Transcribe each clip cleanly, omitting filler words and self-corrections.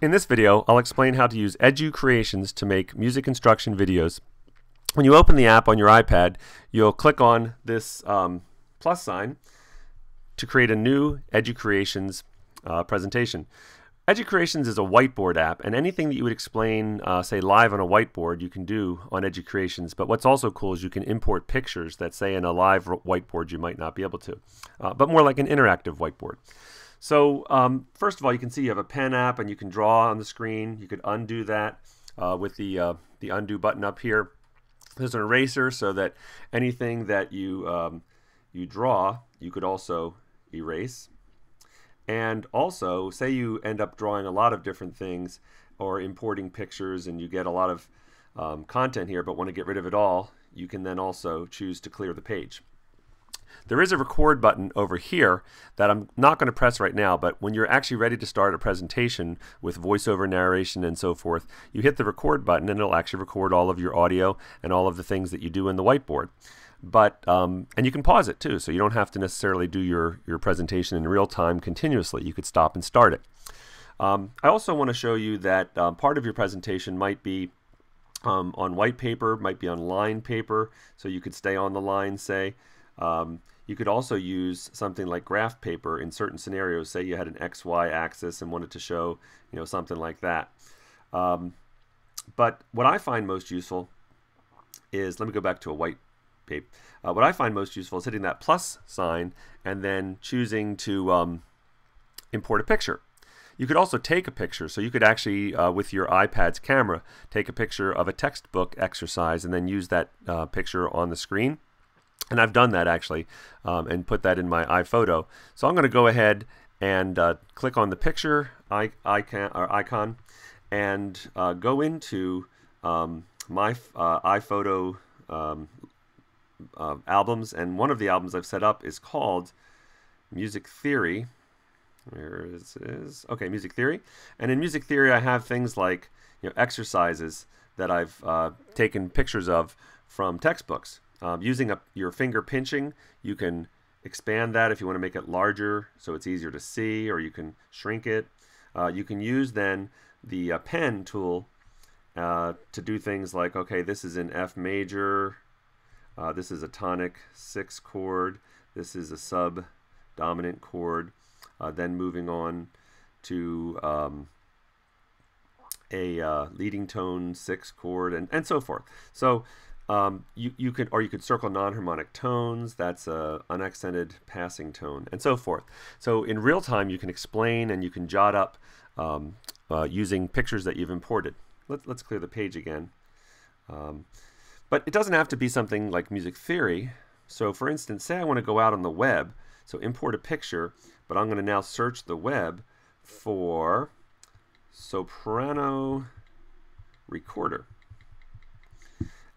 In this video, I'll explain how to use Educreations to make music instruction videos. When you open the app on your iPad, you'll click on this plus sign to create a new Educreations presentation. Educreations is a whiteboard app, and anything that you would explain, say, live on a whiteboard, you can do on Educreations. But what's also cool is you can import pictures that, say, in a live whiteboard you might not be able to, but more like an interactive whiteboard. So first of all, you can see you have a pen app, and you can draw on the screen. You could undo that with the undo button up here. There's an eraser so that anything that you draw, you could also erase. And also, say you end up drawing a lot of different things or importing pictures and you get a lot of content here but want to get rid of it all, you can then also choose to clear the page. There is a record button over here that I'm not going to press right now, but when you're actually ready to start a presentation with voiceover narration and so forth, you hit the record button and it'll actually record all of your audio and all of the things that you do in the whiteboard. But and you can pause it too, so you don't have to necessarily do your presentation in real time continuously. You could stop and start it. I also want to show you that part of your presentation might be on white paper, might be on lined paper, so you could stay on the line, say. You could also use something like graph paper in certain scenarios. Say you had an XY axis and wanted to show, something like that. But what I find most useful is, let me go back to a white paper. What I find most useful is hitting that plus sign and then choosing to import a picture. You could also take a picture, so you could actually, with your iPad's camera, take a picture of a textbook exercise and then use that picture on the screen. And I've done that actually, and put that in my iPhoto. So I'm going to go ahead and click on the picture icon and go into my iPhoto albums, and one of the albums I've set up is called Music Theory. Where is this? Okay, Music Theory. And in Music Theory I have things like exercises that I've taken pictures of from textbooks. Using your finger pinching, you can expand that if you want to make it larger so it's easier to see, or you can shrink it. You can use then the pen tool to do things like, okay, this is in F major, this is a tonic 6 chord, this is a sub-dominant chord, then moving on to a leading tone 6 chord, and so forth. So you could circle non-harmonic tones, that's a unaccented passing tone, and so forth. So in real time you can explain and you can jot up using pictures that you've imported. Let's clear the page again. But it doesn't have to be something like Music Theory. So for instance, say I want to go out on the web, so import a picture, but I'm going to now search the web for soprano recorder.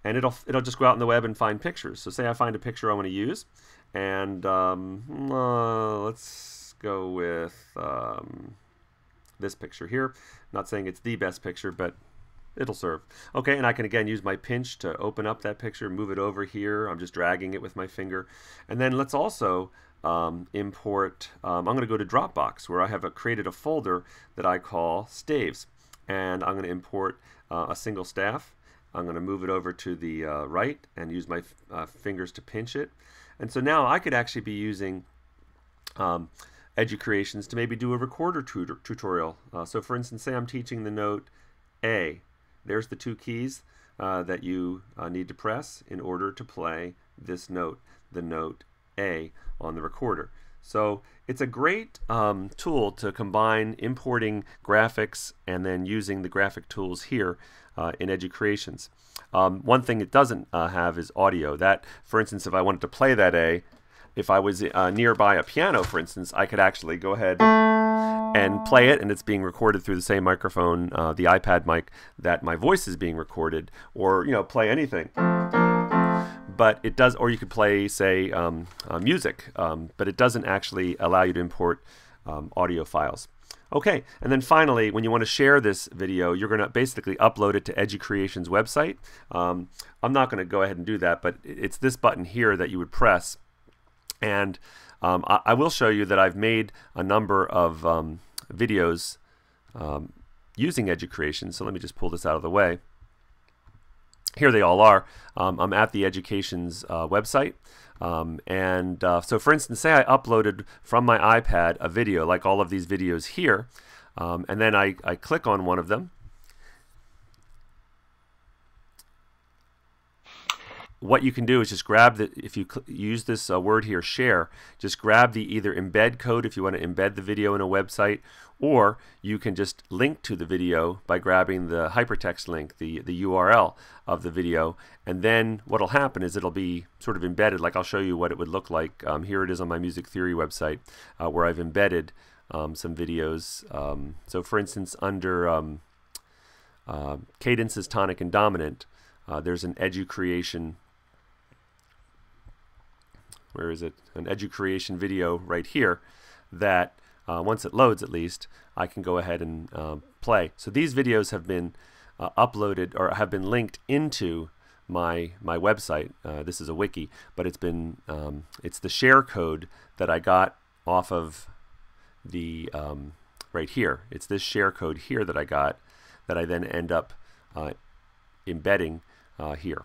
And it'll just go out on the web and find pictures. So say I find a picture I want to use, and let's go with this picture here. Not saying it's the best picture, but it'll serve. Okay, and I can again use my pinch to open up that picture, move it over here. I'm just dragging it with my finger. And then let's also import, I'm going to go to Dropbox, where I have created a folder that I call staves. And I'm going to import a single staff. I'm going to move it over to the right and use my fingers to pinch it. And so now I could actually be using Educreations to maybe do a recorder tutorial. So for instance, say I'm teaching the note A. There's the 2 keys that you need to press in order to play this note, the note A, on the recorder. So it's a great tool to combine importing graphics and then using the graphic tools here in Educreations. One thing it doesn't have is audio. That, for instance, if I wanted to play that A, if I was nearby a piano, for instance, I could actually go ahead and play it, and it's being recorded through the same microphone, the iPad mic, that my voice is being recorded, or play anything. But it does, or you could play, say, music, but it doesn't actually allow you to import audio files. Okay, and then finally, when you want to share this video, you're going to basically upload it to Educreations' website. I'm not going to go ahead and do that, but it's this button here that you would press. And I will show you that I've made a number of videos using Educreations. So let me just pull this out of the way. Here they all are. I'm at the Educations website. So for instance, say I uploaded from my iPad a video, like all of these videos here, and then I click on one of them. What you can do is just grab the, if you use this word here, share, just grab the either embed code if you want to embed the video in a website, or you can just link to the video by grabbing the hypertext link, the URL of the video, and then what will happen is it'll be sort of embedded. Like I'll show you what it would look like. Here it is on my music theory website where I've embedded some videos. So for instance, under cadences, tonic, and dominant, there's an Educreation. Where is it? An Educreation video right here that once it loads, at least, I can go ahead and play. So these videos have been uploaded or have been linked into my website. This is a wiki, but it's been it's the share code that I got off of the right here. It's this share code here that I got that I then end up embedding here.